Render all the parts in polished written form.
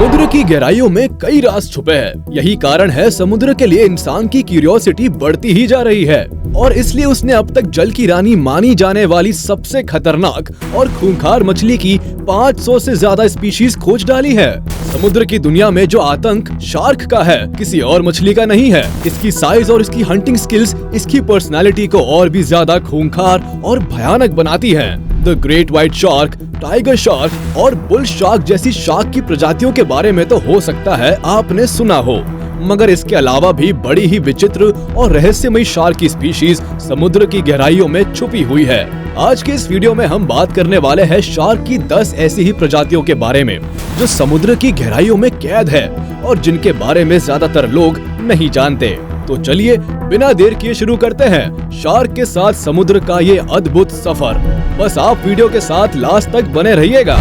समुद्र की गहराइयों में कई राज छुपे हैं। यही कारण है समुद्र के लिए इंसान की क्यूरियोसिटी बढ़ती ही जा रही है और इसलिए उसने अब तक जल की रानी मानी जाने वाली सबसे खतरनाक और खूंखार मछली की 500 से ज्यादा स्पीशीज खोज डाली है। समुद्र की दुनिया में जो आतंक शार्क का है, किसी और मछली का नहीं है। इसकी साइज और इसकी हंटिंग स्किल्स इसकी पर्सनालिटी को और भी ज्यादा खूंखार और भयानक बनाती है। The great white shark, tiger shark और बुल शार्क जैसी शार्क की प्रजातियों के बारे में तो हो सकता है आपने सुना हो, मगर इसके अलावा भी बड़ी ही विचित्र और रहस्यमयी शार्क की स्पीशीज समुद्र की गहराइयों में छुपी हुई है। आज के इस वीडियो में हम बात करने वाले हैं शार्क की 10 ऐसी ही प्रजातियों के बारे में जो समुद्र की गहराइयों में कैद है और जिनके बारे में ज्यादातर लोग नहीं जानते। तो चलिए बिना देर किए शुरू करते हैं शार्क के साथ समुद्र का ये अद्भुत सफर। बस आप वीडियो के साथ लास्ट तक बने रहिएगा।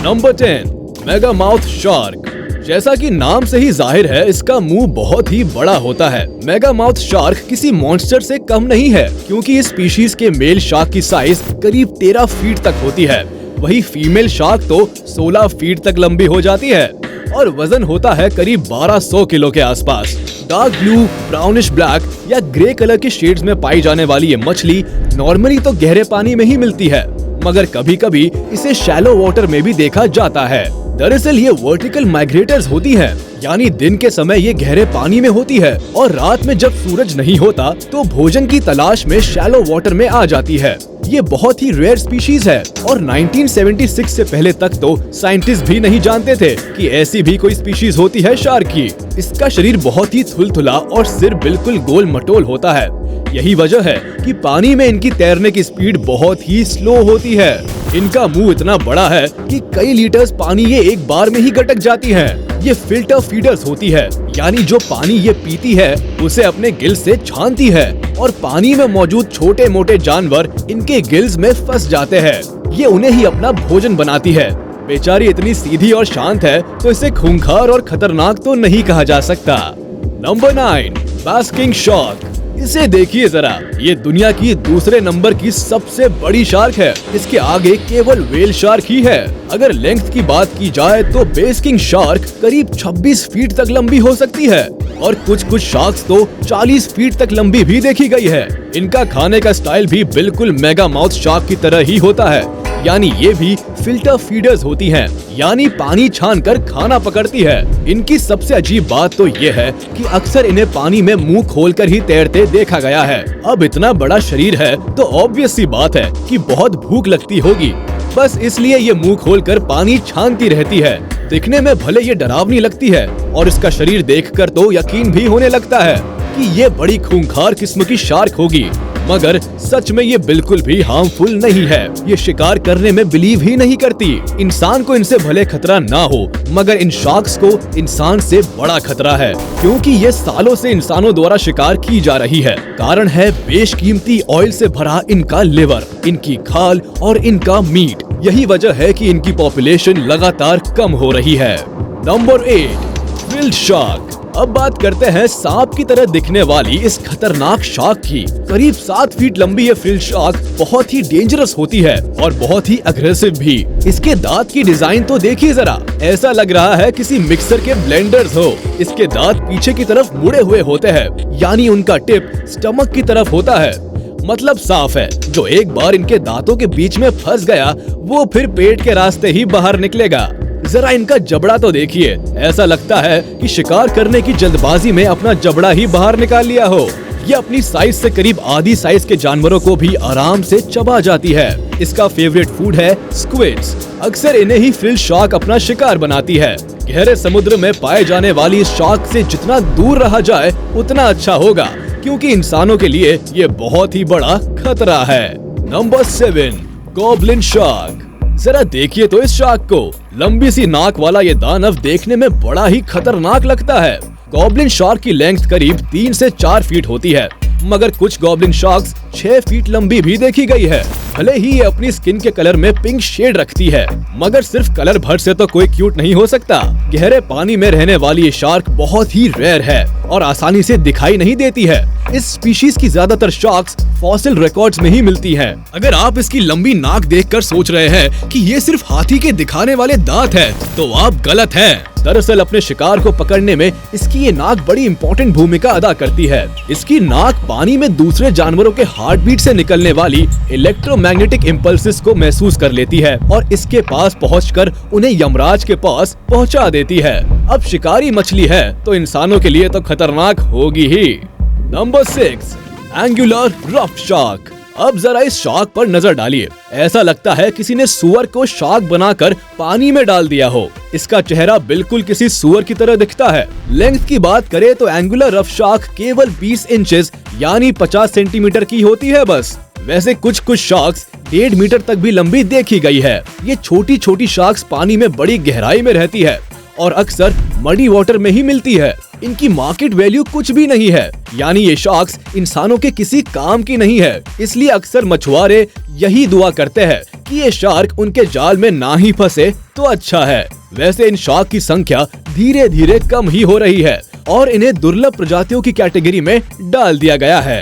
Number 10, megamouth shark. जैसा कि नाम से ही जाहिर है, इसका मुंह बहुत ही बड़ा होता है। मेगामाउथ शार्क किसी मॉन्स्टर से कम नहीं है, क्योंकि इस स्पीशीज के मेल शार्क की साइज करीब 13 फीट तक होती है। वही फीमेल शार्क तो 16 फीट तक लंबी हो जाती है और वजन होता है करीब 1200 किलो के आसपास। डार्क ब्लू, ब्राउनिश ब्लैक या ग्रे कलर के शेड्स में पाई जाने वाली ये मछली नॉर्मली तो गहरे पानी में ही मिलती है, मगर कभी कभी इसे शैलो वाटर में भी देखा जाता है। दरअसल ये वर्टिकल माइग्रेटर्स होती है, यानी दिन के समय ये गहरे पानी में होती है और रात में जब सूरज नहीं होता तो भोजन की तलाश में शैलो वाटर में आ जाती है। ये बहुत ही रेयर स्पीशीज है और 1976 से पहले तक तो साइंटिस्ट भी नहीं जानते थे कि ऐसी भी कोई स्पीशीज होती है शार्क की। इसका शरीर बहुत ही थुलथुला और सिर बिल्कुल गोल मटोल होता है। यही वजह है कि पानी में इनकी तैरने की स्पीड बहुत ही स्लो होती है। इनका मुंह इतना बड़ा है कि कई लीटर्स पानी ये एक बार में ही गटक जाती हैं। ये फिल्टर फीडर्स होती है, यानी जो पानी ये पीती है उसे अपने गिल्स से छानती है और पानी में मौजूद छोटे मोटे जानवर इनके गिल्स में फंस जाते हैं। ये उन्हें ही अपना भोजन बनाती है। बेचारी इतनी सीधी और शांत है तो इसे खूंखार और खतरनाक तो नहीं कहा जा सकता। Number 9, basking shark. इसे देखिए जरा, ये दुनिया की दूसरे नंबर की सबसे बड़ी शार्क है। इसके आगे केवल व्हेल शार्क ही है। अगर लेंथ की बात की जाए तो बास्किंग शार्क करीब 26 फीट तक लंबी हो सकती है और कुछ शार्क्स तो 40 फीट तक लंबी भी देखी गई है। इनका खाने का स्टाइल भी बिल्कुल मेगामाउथ शार्क की तरह ही होता है, यानी ये भी फिल्टर फीडर्स होती हैं, यानी पानी छान कर खाना पकड़ती है। इनकी सबसे अजीब बात तो ये है कि अक्सर इन्हें पानी में मुंह खोलकर ही तैरते देखा गया है। अब इतना बड़ा शरीर है तो ऑब्वियस सी बात है कि बहुत भूख लगती होगी, बस इसलिए ये मुंह खोलकर पानी छानती रहती है। दिखने में भले ये डरावनी लगती है और इसका शरीर देखकर तो यकीन भी होने लगता है कि ये बड़ी खूंखार किस्म की शार्क होगी, मगर सच में ये बिल्कुल भी हार्मफुल नहीं है। ये शिकार करने में बिलीव ही नहीं करती। इंसान को इनसे भले खतरा ना हो, मगर इन शार्क्स को इंसान से बड़ा खतरा है, क्योंकि ये सालों से इंसानों द्वारा शिकार की जा रही है। कारण है बेशकीमती ऑयल से भरा इनका लिवर, इनकी खाल और इनका मीट। यही वजह है कि इनकी पॉपुलेशन लगातार कम हो रही है। Number 8, whale shark. अब बात करते हैं सांप की तरह दिखने वाली इस खतरनाक शार्क की। करीब 7 फीट लंबी ये व्हेल शार्क बहुत ही डेंजरस होती है और बहुत ही अग्रेसिव भी। इसके दांत की डिजाइन तो देखिए जरा, ऐसा लग रहा है किसी मिक्सर के ब्लेंडर्स हो। इसके दांत पीछे की तरफ मुड़े हुए होते हैं, यानी उनका टिप स्टमक की तरफ होता है। मतलब साफ है, जो एक बार इनके दांतों के बीच में फंस गया वो फिर पेट के रास्ते ही बाहर निकलेगा। जरा इनका जबड़ा तो देखिए, ऐसा लगता है कि शिकार करने की जल्दबाजी में अपना जबड़ा ही बाहर निकाल लिया हो। ये अपनी साइज से करीब आधी साइज के जानवरों को भी आराम से चबा जाती है। इसका फेवरेट फूड है स्क्विड्स। अक्सर इन्हें ही व्हेल शार्क अपना शिकार बनाती है। गहरे समुद्र में पाए जाने वाली इस शार्क से जितना दूर रहा जाए उतना अच्छा होगा, क्योंकि इंसानों के लिए ये बहुत ही बड़ा खतरा है। Number 7, goblin shark. जरा देखिए तो इस शार्क को, लंबी सी नाक वाला ये दानव देखने में बड़ा ही खतरनाक लगता है। गॉब्लिन शार्क की लेंथ करीब 3 से 4 फीट होती है, मगर कुछ गॉब्लिन शार्क्स 6 फीट लंबी भी देखी गई है। भले ही ये अपनी स्किन के कलर में पिंक शेड रखती है, मगर सिर्फ कलर भर से तो कोई क्यूट नहीं हो सकता। गहरे पानी में रहने वाली ये शार्क बहुत ही रेयर है और आसानी से दिखाई नहीं देती है। इस स्पीशीज की ज्यादातर शार्क्स फॉसिल रिकॉर्ड्स में ही मिलती हैं। अगर आप इसकी लंबी नाक देखकर सोच रहे हैं कि ये सिर्फ हाथी के दिखाने वाले दांत है, तो आप गलत हैं। दरअसल अपने शिकार को पकड़ने में इसकी ये नाक बड़ी इम्पोर्टेंट भूमिका अदा करती है। इसकी नाक पानी में दूसरे जानवरों के हार्ट बीट से निकलने वाली इलेक्ट्रोमैग्नेटिक इम्पल्सेस को महसूस कर लेती है और इसके पास पहुंचकर उन्हें यमराज के पास पहुंचा देती है। अब शिकारी मछली है तो इंसानों के लिए तो खतरनाक होगी ही। Number 6, angular rough shark. अब जरा इस शार्क पर नजर डालिए। ऐसा लगता है किसी ने सुअर को शार्क बनाकर पानी में डाल दिया हो। इसका चेहरा बिल्कुल किसी सुअर की तरह दिखता है। लेंथ की बात करें तो एंगुलर रफ शार्क केवल 20 इंचेस यानी 50 सेंटीमीटर की होती है बस। वैसे कुछ शार्क्स 1.5 मीटर तक भी लंबी देखी गई है। ये छोटी छोटी शार्क्स पानी में बड़ी गहराई में रहती है और अक्सर मडी वाटर में ही मिलती है। इनकी मार्केट वैल्यू कुछ भी नहीं है, यानी ये शार्क्स इंसानों के किसी काम की नहीं है। इसलिए अक्सर मछुआरे यही दुआ करते हैं कि ये शार्क उनके जाल में ना ही फंसे तो अच्छा है। वैसे इन शार्क की संख्या धीरे धीरे कम ही हो रही है और इन्हें दुर्लभ प्रजातियों की कैटेगरी में डाल दिया गया है।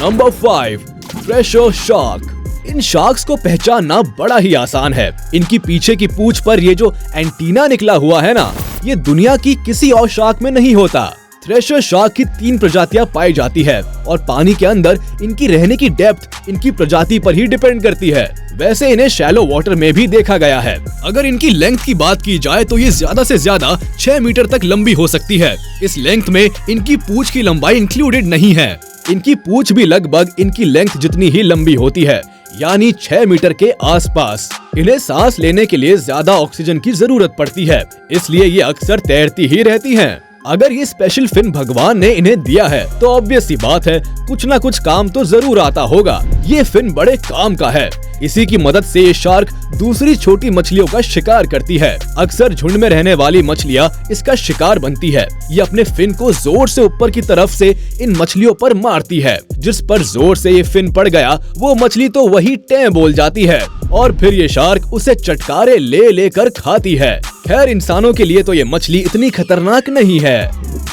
Number 5, thresher shark. इन शार्क्स को पहचानना बड़ा ही आसान है। इनकी पीछे की पूंछ पर ये जो एंटीना निकला हुआ है ना, ये दुनिया की किसी और शार्क में नहीं होता। थ्रेशर शार्क की 3 प्रजातियां पाई जाती है और पानी के अंदर इनकी रहने की डेप्थ इनकी प्रजाति पर ही डिपेंड करती है। वैसे इन्हें शैलो वाटर में भी देखा गया है। अगर इनकी लेंथ की बात की जाए तो ये ज्यादा से ज्यादा 6 मीटर तक लंबी हो सकती है। इस लेंथ में इनकी पूंछ की लंबाई इंक्लूडेड नहीं है। इनकी पूंछ भी लगभग इनकी लेंथ जितनी ही लंबी होती है, यानी 6 मीटर के आसपास। इन्हें सांस लेने के लिए ज्यादा ऑक्सीजन की जरूरत पड़ती है, इसलिए ये अक्सर तैरती ही रहती हैं। अगर ये स्पेशल फिन भगवान ने इन्हें दिया है तो ऑब्वियस सी बात है कुछ ना कुछ काम तो जरूर आता होगा। ये फिन बड़े काम का है। इसी की मदद से ये शार्क दूसरी छोटी मछलियों का शिकार करती है। अक्सर झुंड में रहने वाली मछलियाँ इसका शिकार बनती है। ये अपने फिन को जोर से ऊपर की तरफ से इन मछलियों पर मारती है। जिस पर जोर से ये फिन पड़ गया वो मछली तो वही टें बोल जाती है और फिर ये शार्क उसे चटकारे ले लेकर खाती है। खैर इंसानों के लिए तो ये मछली इतनी खतरनाक नहीं है।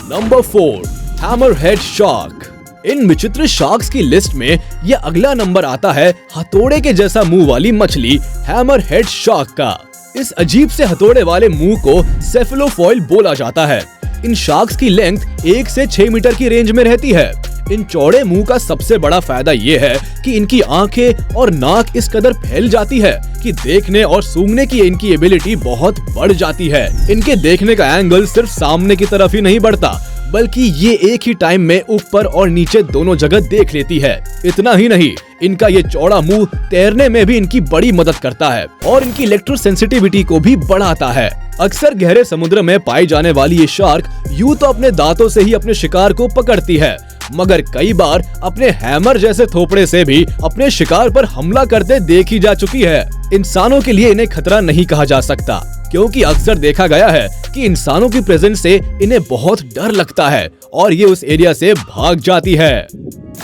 Number 4, hammerhead shark. इन विचित्र शार्क्स की लिस्ट में ये अगला नंबर आता है हथौड़े के जैसा मुंह वाली मछली हैमरहेड शार्क का। इस अजीब से हथौड़े वाले मुंह को सेफेलोफॉइल बोला जाता है। इन शार्क्स की लेंथ 1 से 6 मीटर की रेंज में रहती है। इन चौड़े मुंह का सबसे बड़ा फायदा ये है कि इनकी आंखें और नाक इस कदर फैल जाती है कि देखने और सूंघने की इनकी एबिलिटी बहुत बढ़ जाती है। इनके देखने का एंगल सिर्फ सामने की तरफ ही नहीं बढ़ता, बल्कि ये एक ही टाइम में ऊपर और नीचे दोनों जगह देख लेती है। इतना ही नहीं, इनका ये चौड़ा मुंह तैरने में भी इनकी बड़ी मदद करता है और इनकी इलेक्ट्रो सेंसिटिविटी को भी बढ़ाता है। अक्सर गहरे समुद्र में पाई जाने वाली ये शार्क यूं तो अपने दांतों से ही अपने शिकार को पकड़ती है, मगर कई बार अपने हैमर जैसे थोपड़े से भी अपने शिकार पर हमला करते देखी जा चुकी है। इंसानों के लिए इन्हें खतरा नहीं कहा जा सकता, क्योंकि अक्सर देखा गया है कि इंसानों की प्रेजेंस से इन्हें बहुत डर लगता है और ये उस एरिया से भाग जाती है।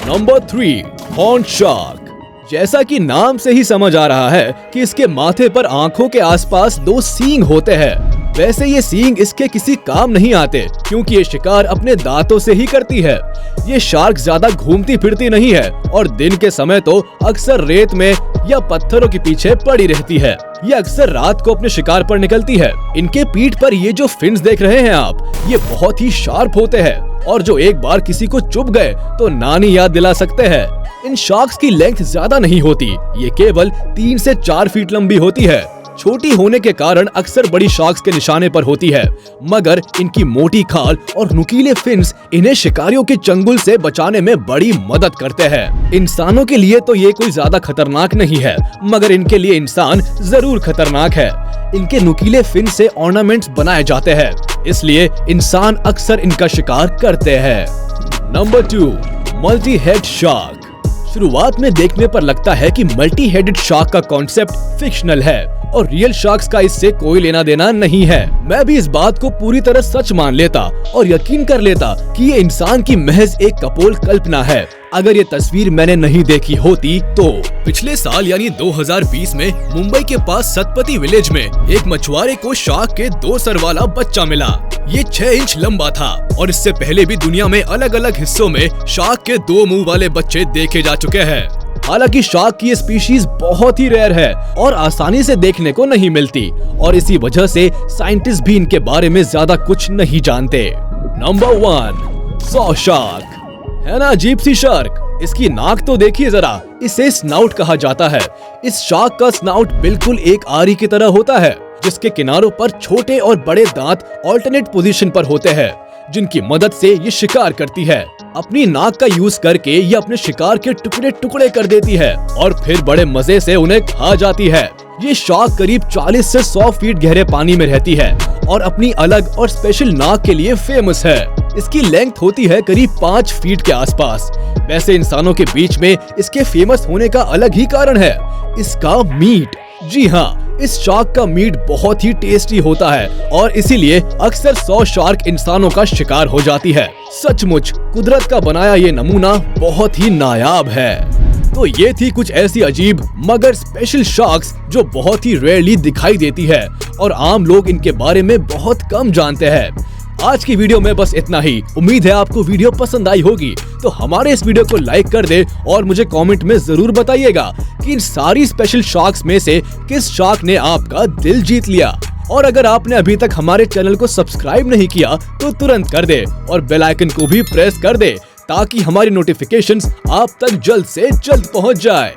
Number 3, horn shark. जैसा कि नाम से ही समझ आ रहा है कि इसके माथे पर आंखों के आसपास 2 सींग होते हैं। वैसे ये सींग इसके किसी काम नहीं आते, क्योंकि ये शिकार अपने दांतों से ही करती है। ये शार्क ज्यादा घूमती फिरती नहीं है और दिन के समय तो अक्सर रेत में या पत्थरों के पीछे पड़ी रहती है। ये अक्सर रात को अपने शिकार पर निकलती है। इनके पीठ पर ये जो फिन्स देख रहे हैं आप, ये बहुत ही शार्प होते हैं और जो एक बार किसी को चुभ गए तो नानी याद दिला सकते हैं। इन शार्क्स की लेंथ ज्यादा नहीं होती, ये केवल 3 से 4 फीट लंबी होती है। छोटी होने के कारण अक्सर बड़ी शार्क्स के निशाने पर होती है, मगर इनकी मोटी खाल और नुकीले फिन्स इन्हें शिकारियों के चंगुल से बचाने में बड़ी मदद करते हैं। इंसानों के लिए तो ये कोई ज्यादा खतरनाक नहीं है, मगर इनके लिए इंसान जरूर खतरनाक है। इनके नुकीले फिन से ऑर्नामेंट्स बनाए जाते हैं, इसलिए इंसान अक्सर इनका शिकार करते हैं। Number 2, multi head shark. शुरुआत में देखने पर लगता है कि मल्टी हेडेड शार्क का कॉन्सेप्ट फिक्शनल है और रियल शार्क्स का इससे कोई लेना देना नहीं है। मैं भी इस बात को पूरी तरह सच मान लेता और यकीन कर लेता कि ये इंसान की महज एक कपोल कल्पना है, अगर ये तस्वीर मैंने नहीं देखी होती तो। पिछले साल यानी 2020 में मुंबई के पास सतपति विलेज में एक मछुआरे को शार्क के 2 सर वाला बच्चा मिला। ये 6 इंच लंबा था और इससे पहले भी दुनिया में अलग अलग हिस्सों में शार्क के 2 मुंह वाले बच्चे देखे जा चुके हैं। हालांकि शार्क की ये स्पीशीज बहुत ही रेयर है और आसानी से देखने को नहीं मिलती और इसी वजह से साइंटिस्ट भी इनके बारे में ज्यादा कुछ नहीं जानते। Number 1, saw shark. है ना अजीब सी शार्क। इसकी नाक तो देखिए जरा, इसे स्नाउट कहा जाता है। इस शार्क का स्नाउट बिल्कुल एक आरी की तरह होता है, जिसके किनारों पर छोटे और बड़े दांत ऑल्टरनेट पोजीशन पर होते हैं, जिनकी मदद से ये शिकार करती है। अपनी नाक का यूज करके ये अपने शिकार के टुकड़े टुकड़े कर देती है और फिर बड़े मजे से उन्हें खा जाती है। ये शार्क करीब 40 से 100 फीट गहरे पानी में रहती है और अपनी अलग और स्पेशल नाक के लिए फेमस है। इसकी लेंथ होती है करीब 5 फीट के आसपास। वैसे इंसानों के बीच में इसके फेमस होने का अलग ही कारण है, इसका मीट। जी हाँ, इस शार्क का मीट बहुत ही टेस्टी होता है और इसीलिए अक्सर 100 शार्क इंसानों का शिकार हो जाती है। सचमुच कुदरत का बनाया ये नमूना बहुत ही नायाब है। तो ये थी कुछ ऐसी अजीब मगर स्पेशल शार्क्स जो बहुत ही रेयरली दिखाई देती है और आम लोग इनके बारे में बहुत कम जानते हैं। आज की वीडियो में बस इतना ही। उम्मीद है आपको वीडियो पसंद आई होगी, तो हमारे इस वीडियो को लाइक कर दे और मुझे कमेंट में जरूर बताइएगा कि इन सारी स्पेशल शार्क्स में से किस शार्क ने आपका दिल जीत लिया। और अगर आपने अभी तक हमारे चैनल को सब्सक्राइब नहीं किया तो तुरंत कर दे और बेल आइकन को भी प्रेस कर दे ताकि हमारी नोटिफिकेशंस आप तक जल्द से जल्द पहुंच जाए।